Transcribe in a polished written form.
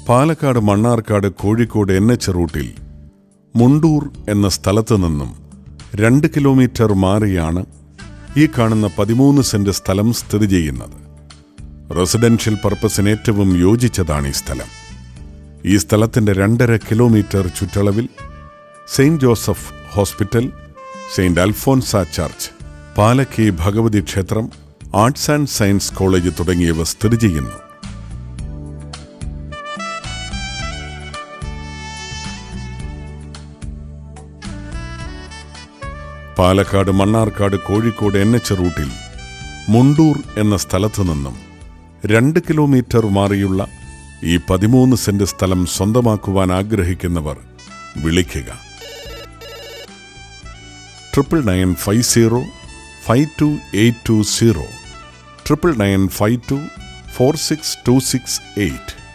Palakkad Mannarkkad Kozhikode NH റൂട്ടിൽ മുണ്ടൂർ എന്ന സ്ഥലത്ത് നിന്നും 2 കിലോമീറ്റർ മാറിയാണ് ഈ കാണുന്ന 13 സെന്റ് സ്ഥലം സ്ഥിതി ചെയ്യുന്നത്. റെസിഡൻഷ്യൽ പർപ്പസിന് ഏറ്റവും യോജിച്ചതാണ് ഈ സ്ഥലം. ഈ സ്ഥലത്തിന്റെ 2.5 കിലോമീറ്റർ ചുറ്റളവിൽ Saint Joseph hospital, Saint Alphonsa church, Palakki Bhagavathi ക്ഷേത്രം, ആർട്സ് ആൻഡ് സയൻസ് കോളേജ് തുടങ്ങിയവ സ്ഥിതി ചെയ്യുന്നു. പാലക്കാട് മണ്ണാർക്കാട് കോഴിക്കോട് NH റൂട്ടിൽ മുണ്ടൂർ എന്ന സ്ഥലത്തു നിന്നും 2 കിലോമീറ്റർ മാറിയുള്ള ഈ 13 സെന്റ് സ്ഥലം സ്വന്തമാക്കുവാൻ ആഗ്രഹിക്കുന്നവർ വിളിക്കുക. 9950 52820 9952 46268.